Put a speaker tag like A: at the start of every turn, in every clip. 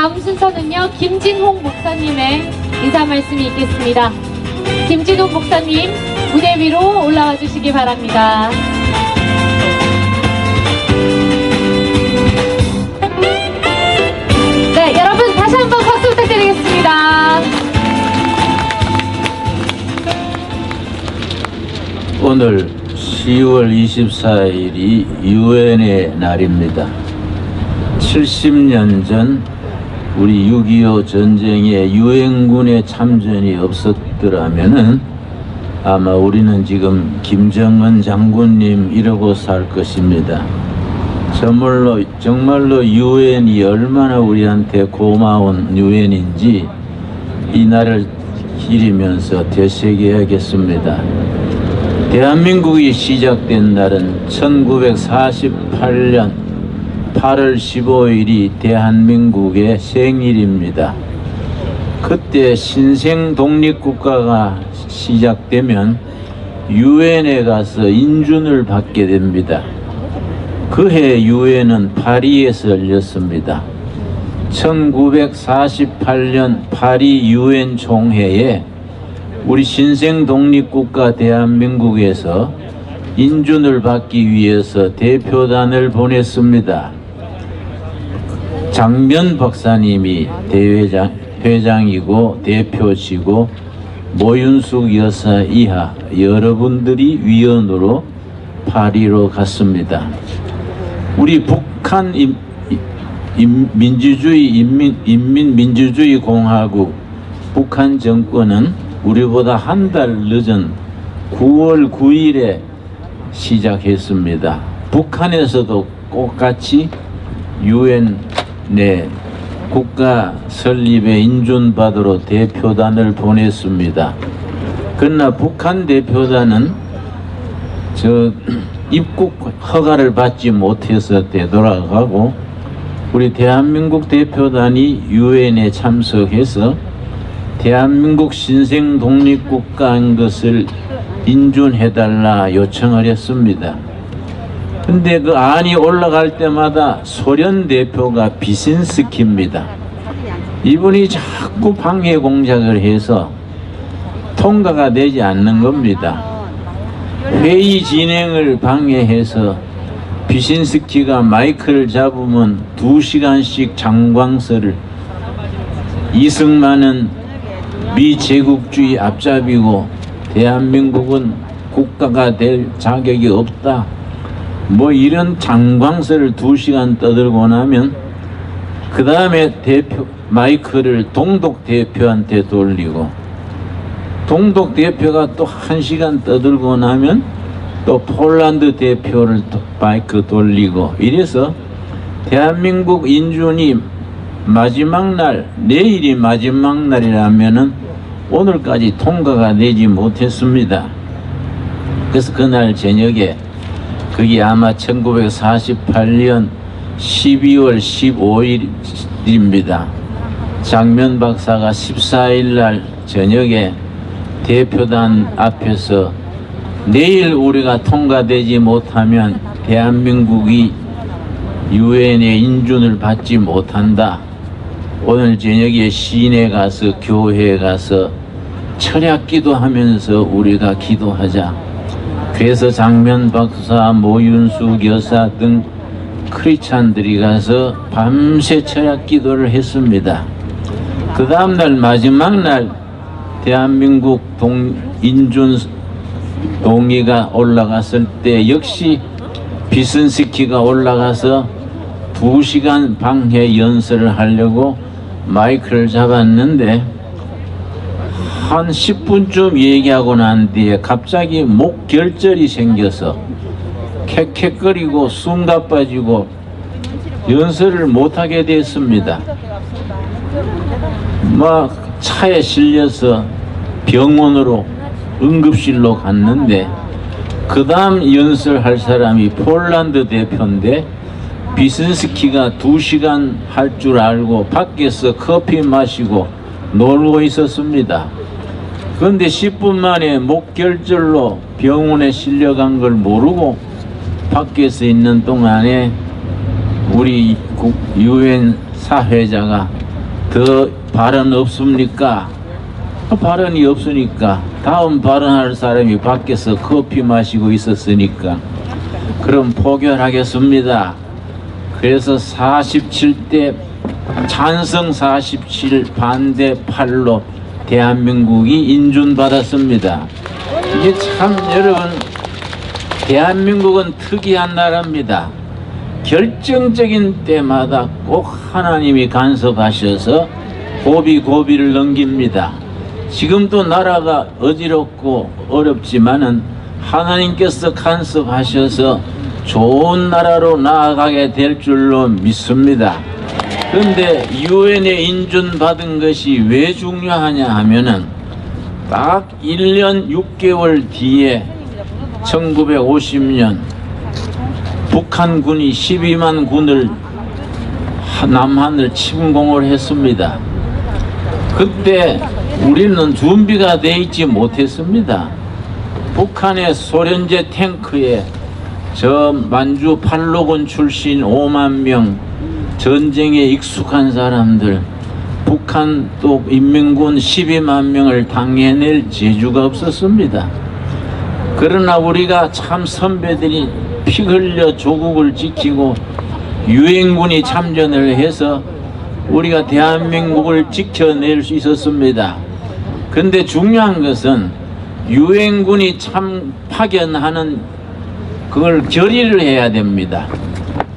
A: 다음 순서는요, 김진홍 목사님의 인사 말씀이 있겠습니다. 김진홍 목사님, 무대 위로 올라와 주시기 바랍니다. 네, 여러분 다시 한번 박수 부탁드리겠습니다.
B: 오늘 10월 24일이 유엔의 날입니다. 70년 전 우리 6.25 전쟁에 유엔군의 참전이 없었더라면은 아마 우리는 지금 김정은 장군님 이러고 살 것입니다. 정말로 유엔이 얼마나 우리한테 고마운 유엔인지 이 날을 기리면서 되새겨야겠습니다. 대한민국이 시작된 날은 1948년 8월 15일이 대한민국의 생일입니다. 그때 신생 독립국가가 시작되면 유엔에 가서 인준을 받게 됩니다. 그해 유엔은 파리에서 열렸습니다. 1948년 파리 유엔 총회에 우리 신생 독립국가 대한민국에서 인준을 받기 위해서 대표단을 보냈습니다. 장면 박사님이 회장이고 대표시고 모윤숙 여사 이하 여러분들이 위원으로 파리로 갔습니다. 우리 북한 인민민주주의 공화국 북한 정권은 우리보다 한 달 늦은 9월 9일에 시작했습니다. 북한에서도 똑같이 유엔 내 국가 설립에 인준받으러 대표단을 보냈습니다. 그러나 북한 대표단은 입국 허가를 받지 못해서 되돌아가고 우리 대한민국 대표단이 유엔에 참석해서 대한민국 신생 독립국가인 것을 인준해달라 요청을 했습니다. 근데 그 안이 올라갈 때마다 소련 대표가 비신스키입니다. 이분이 자꾸 방해 공작을 해서 통과가 되지 않는 겁니다. 회의 진행을 방해해서 비신스키가 마이크를 잡으면 2시간씩 장광설을 이승만은 미제국주의 앞잡이고 대한민국은 국가가 될 자격이 없다. 뭐 이런 장광설을 2시간 떠들고 나면 그 다음에 마이크를 동독 대표한테 돌리고 동독 대표가 또 1시간 떠들고 나면 또 폴란드 대표를 또 마이크 돌리고 이래서 대한민국 인준이 마지막 날, 내일이 마지막 날이라면은 오늘까지 통과가 되지 못했습니다. 그래서 그날 저녁에 그게 아마 1948년 12월 15일입니다. 장면 박사가 14일 날 저녁에 대표단 앞에서 내일 우리가 통과되지 못하면 대한민국이 유엔의 인준을 받지 못한다. 오늘 저녁에 시내 가서 교회에 가서 철야 기도하면서 우리가 기도하자. 그래서 장면 박사, 모윤숙 여사 등 크리스찬들이 가서 밤새 철야 기도를 했습니다. 그 다음날 마지막 날 대한민국 인준 동의가 올라갔을 때 역시 비슨스키가 올라가서 2시간 방해 연설을 하려고 마이크를 잡았는데 한 10분쯤 얘기하고 난 뒤에 갑자기 목 결절이 생겨서 캑캑거리고 숨 가빠지고 연설을 못하게 됐습니다. 막 차에 실려서 병원으로 응급실로 갔는데 그 다음 연설할 사람이 폴란드 대표인데 비슨스키가 2시간 할 줄 알고 밖에서 커피 마시고 놀고 있었습니다. 그런데 10분 만에 목결절로 병원에 실려간 걸 모르고 밖에서 있는 동안에 우리 유엔 사회자가 더 발언 없습니까? 발언이 없으니까 다음 발언할 사람이 밖에서 커피 마시고 있었으니까 그럼 포결하겠습니다. 그래서 47대 찬성 47 반대 8로 대한민국이 인준받았습니다. 이게 참 여러분, 대한민국은 특이한 나라입니다. 결정적인 때마다 꼭 하나님이 간섭하셔서 고비를 넘깁니다. 지금도 나라가 어지럽고 어렵지만은 하나님께서 간섭하셔서 좋은 나라로 나아가게 될 줄로 믿습니다. 그런데 유엔에 인준받은 것이 왜 중요하냐 하면은 딱 1년 6개월 뒤에 1950년 북한군이 12만 군을 남한을 침공을 했습니다. 그때 우리는 준비가 돼 있지 못했습니다. 북한의 소련제 탱크에 저 만주 팔로군 출신 5만 명 전쟁에 익숙한 사람들, 북한 또 인민군 12만 명을 당해낼 재주가 없었습니다. 그러나 우리가 참 선배들이 피 흘려 조국을 지키고 유엔군이 참전을 해서 우리가 대한민국을 지켜낼 수 있었습니다. 그런데 중요한 것은 유엔군이 파견하는 그걸 결의를 해야 됩니다.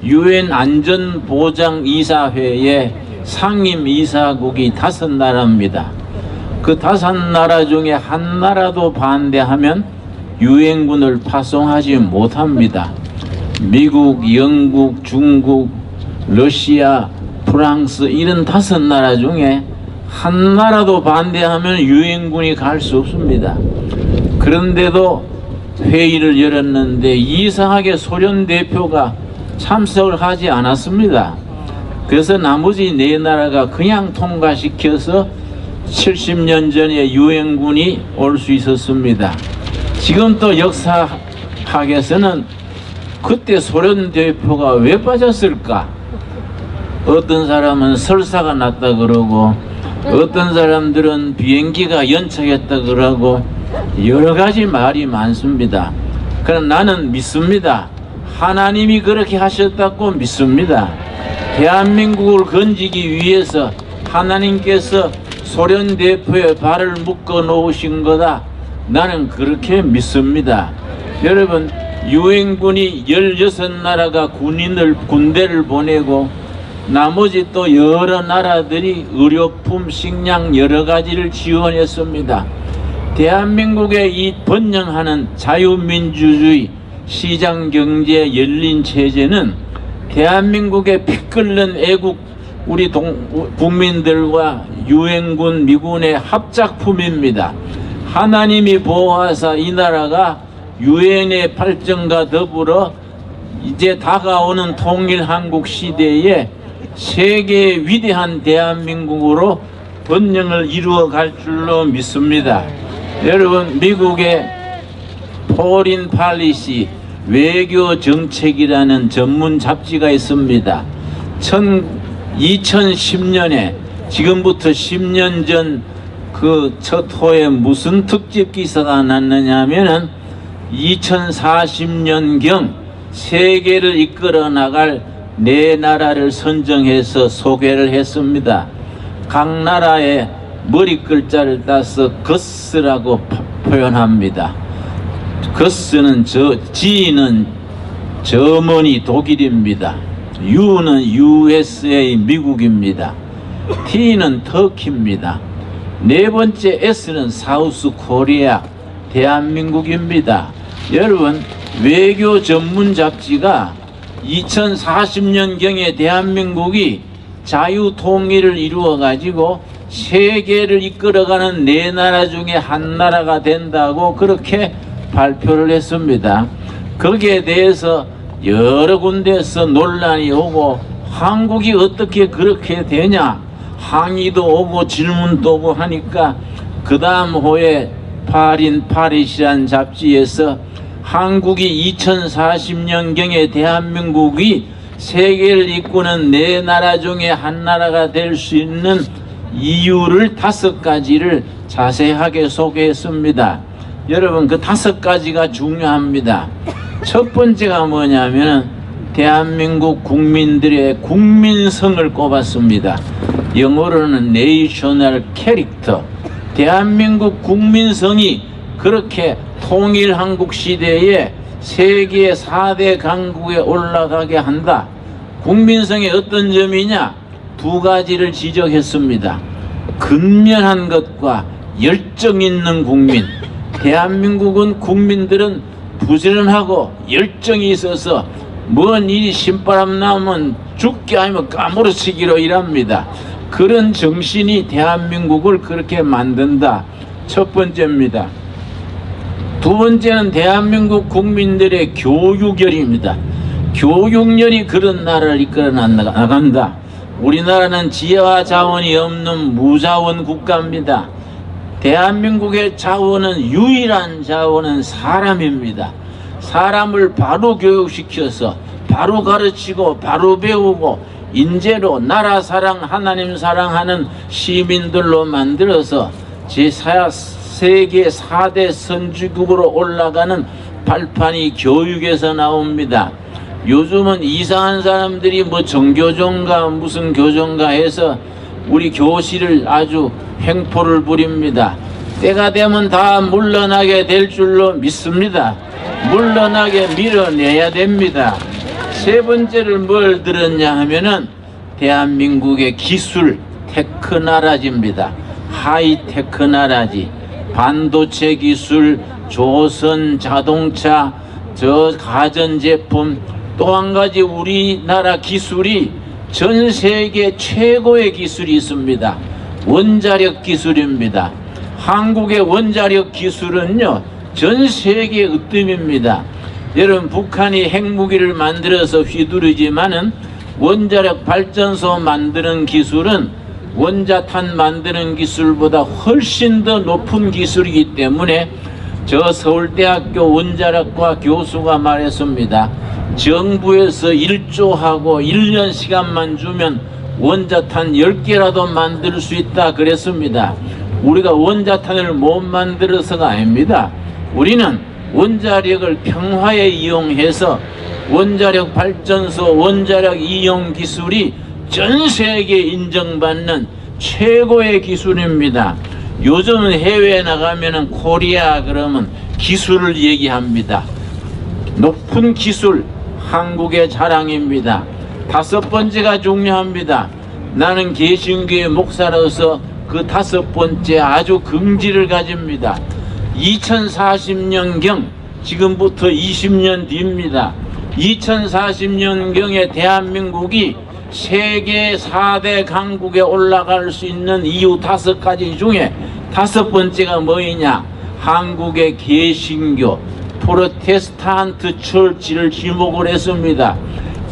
B: 유엔 안전보장이사회의 상임이사국이 5나라입니다. 그 5나라 중에 한 나라도 반대하면 유엔군을 파송하지 못합니다. 미국, 영국, 중국, 러시아, 프랑스 이런 5나라 중에 한 나라도 반대하면 유엔군이 갈 수 없습니다. 그런데도 회의를 열었는데 이상하게 소련 대표가 참석을 하지 않았습니다. 그래서 나머지 4나라가 그냥 통과시켜서 70년 전에 유엔군이 올 수 있었습니다. 지금 또 역사학에서는 그때 소련 대표가 왜 빠졌을까? 어떤 사람은 설사가 났다 그러고 어떤 사람들은 비행기가 연착했다 그러고 여러 가지 말이 많습니다. 그럼 나는 믿습니다. 하나님이 그렇게 하셨다고 믿습니다. 대한민국을 건지기 위해서 하나님께서 소련 대표의 발을 묶어 놓으신 거다. 나는 그렇게 믿습니다. 여러분, 유엔군이 16나라가 군대를 보내고 나머지 또 여러 나라들이 의료품, 식량 여러 가지를 지원했습니다. 대한민국의 이 번영하는 자유민주주의, 시장경제, 열린 체제는 대한민국의 피 끓는 애국 우리 국민들과 유엔군, 미군의 합작품입니다. 하나님이 보호하사 이 나라가 유엔의 발전과 더불어 이제 다가오는 통일한국 시대에 세계의 위대한 대한민국으로 번영을 이루어 갈 줄로 믿습니다. 여러분, 미국의 포린 팔리시 외교 정책이라는 전문 잡지가 있습니다. 2010년에 지금부터 10년 전 그 첫 호에 무슨 특집 기사가 났느냐 하면은 2040년경 세계를 이끌어 나갈 4나라를 선정해서 소개를 했습니다. 각 나라의 머리 글자를 따서 거스라고 표현합니다. 거스는 G는 저머니 독일입니다. U는 USA 미국입니다. T는 터키입니다. 4번째 S는 사우스 코리아 대한민국입니다. 여러분, 외교 전문 잡지가 2040년경에 대한민국이 자유 통일을 이루어 가지고 세계를 이끌어가는 4나라 중에 한 나라가 된다고 그렇게 발표를 했습니다. 거기에 대해서 여러 군데에서 논란이 오고 한국이 어떻게 그렇게 되냐 항의도 오고 질문도 오고 하니까 그 다음 호에 파리시란 잡지에서 한국이 2040년경에 대한민국이 세계를 이끄는 4나라 중에 한 나라가 될 수 있는 이유를 5가지를 자세하게 소개했습니다. 여러분, 그 5가지가 중요합니다. 첫 번째가 뭐냐면 대한민국 국민들의 국민성을 꼽았습니다. 영어로는 내셔널 캐릭터. 대한민국 국민성이 그렇게 통일한국 시대에 세계 4대 강국에 올라가게 한다. 국민성의 어떤 점이냐? 2가지를 지적했습니다. 근면한 것과 열정 있는 국민. 대한민국은 국민들은 부지런하고 열정이 있어서 먼 일이 신바람 나면 죽게 하면 까무러치기로 일합니다. 그런 정신이 대한민국을 그렇게 만든다. 첫 번째입니다. 2번째는 대한민국 국민들의 교육열입니다. 교육열이 그런 나라를 이끌어 나간다. 우리나라는 지혜와 자원이 없는 무자원 국가입니다. 대한민국의 자원은 유일한 자원은 사람입니다. 사람을 바로 교육시켜서 바로 가르치고 바로 배우고 인재로 나라 사랑 하나님 사랑하는 시민들로 만들어서 세계 4대 선진국으로 올라가는 발판이 교육에서 나옵니다. 요즘은 이상한 사람들이 뭐 정교조인가 무슨 교조인가 해서 우리 교실을 아주 횡포를 부립니다. 때가 되면 다 물러나게 될 줄로 믿습니다. 물러나게 밀어내야 됩니다. 세 번째를 뭘 들었냐 하면은 대한민국의 기술 테크나라지입니다. 하이테크 나라지. 반도체 기술, 조선 자동차, 가전제품, 또 한 가지 우리나라 기술이 전 세계 최고의 기술이 있습니다. 원자력 기술입니다. 한국의 원자력 기술은요, 전 세계 으뜸입니다. 여러분, 북한이 핵무기를 만들어서 휘두르지만은 원자력 발전소 만드는 기술은 원자탄 만드는 기술보다 훨씬 더 높은 기술이기 때문에 저 서울대학교 원자력과 교수가 말했습니다. 정부에서 1조하고 1년 시간만 주면 원자탄 10개라도 만들 수 있다 그랬습니다. 우리가 원자탄을 못 만들어서가 아닙니다. 우리는 원자력을 평화에 이용해서 원자력 발전소 원자력 이용 기술이 전 세계에 인정받는 최고의 기술입니다. 요즘은 해외에 나가면은 코리아 그러면 기술을 얘기합니다. 높은 기술, 한국의 자랑입니다. 5번째가 중요합니다. 나는 개신교의 목사로서 그 5번째 아주 긍지를 가집니다. 2040년경, 지금부터 20년 뒤입니다. 2040년경에 대한민국이 세계 4대 강국에 올라갈 수 있는 이유 5가지 중에 5번째가 뭐이냐? 한국의 개신교 프로테스탄트 처치를 지목을 했습니다.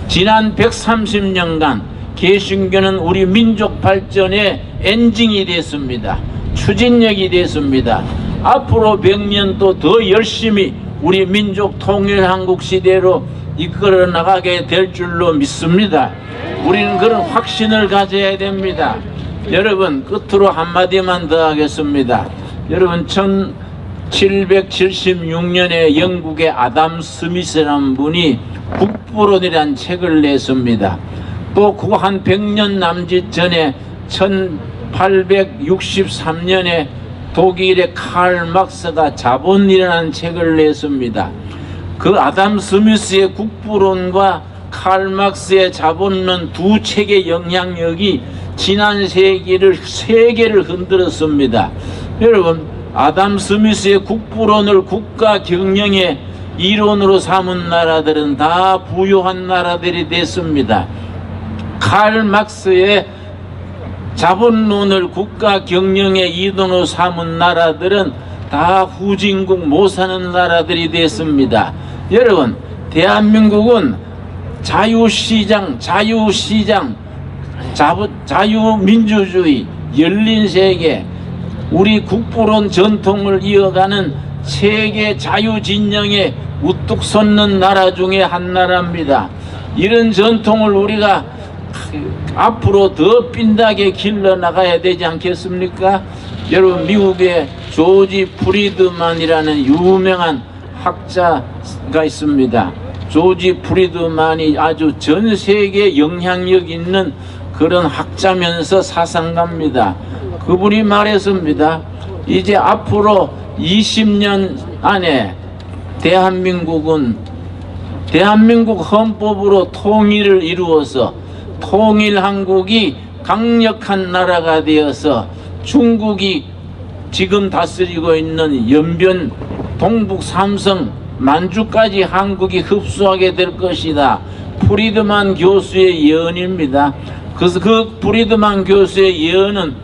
B: 지난 130년간 개신교는 우리 민족 발전의 엔진이 됐습니다. 추진력이 됐습니다. 앞으로 100년 또 더 열심히 우리 민족 통일 한국 시대로 이끌어 나가게 될 줄로 믿습니다. 우리는 그런 확신을 가져야 됩니다. 여러분, 끝으로 한마디만 더 하겠습니다. 여러분, 1776년에 영국의 아담 스미스라는 분이 국부론이라는 책을 냈습니다. 또 그 한 100년 남짓 전에 1863년에 독일의 칼 막스가 자본이라는 책을 냈습니다. 그 아담 스미스의 국부론과 칼 막스의 자본론 두 책의 영향력이 지난 세기를 흔들었습니다. 여러분, 아담 스미스의 국부론을 국가 경영의 이론으로 삼은 나라들은 다 부유한 나라들이 됐습니다. 칼 막스의 자본론을 국가 경영의 이론으로 삼은 나라들은 다 후진국 못 사는 나라들이 됐습니다. 여러분, 대한민국은 자유시장, 자유민주주의, 열린 세계, 우리 국부론 전통을 이어가는 세계 자유진영에 우뚝 솟는 나라 중에 한 나라입니다. 이런 전통을 우리가 앞으로 더 빈다게 길러 나가야 되지 않겠습니까? 여러분, 미국의 조지 프리드만이라는 유명한 학자가 있습니다. 조지 프리드만이 아주 전 세계에 영향력 있는 그런 학자면서 사상가입니다. 그분이 말했습니다. 이제 앞으로 20년 안에 대한민국 헌법으로 통일을 이루어서 통일한국이 강력한 나라가 되어서 중국이 지금 다스리고 있는 연변 동북 삼성 만주까지 한국이 흡수하게 될 것이다. 프리드만 교수의 예언입니다. 그래서 그 프리드만 교수의 예언은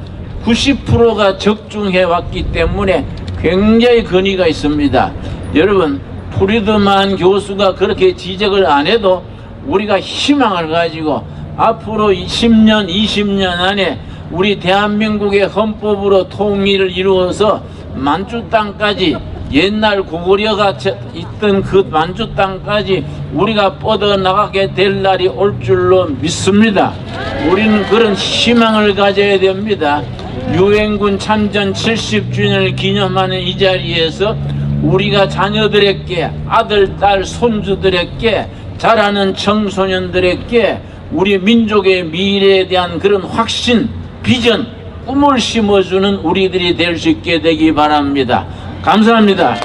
B: 90%가 적중해 왔기 때문에 굉장히 근위가 있습니다. 여러분, 프리드만 교수가 그렇게 지적을 안 해도 우리가 희망을 가지고 앞으로 10년, 20년 안에 우리 대한민국의 헌법으로 통일을 이루어서 만주 땅까지, 옛날 고구려가 있던 그 만주 땅까지 우리가 뻗어나가게 될 날이 올 줄로 믿습니다. 우리는 그런 희망을 가져야 됩니다. 유엔군 참전 70주년을 기념하는 이 자리에서 우리가 자녀들에게, 아들, 딸, 손주들에게, 자라는 청소년들에게 우리 민족의 미래에 대한 그런 확신, 비전, 꿈을 심어주는 우리들이 될 수 있게 되기 바랍니다. 감사합니다.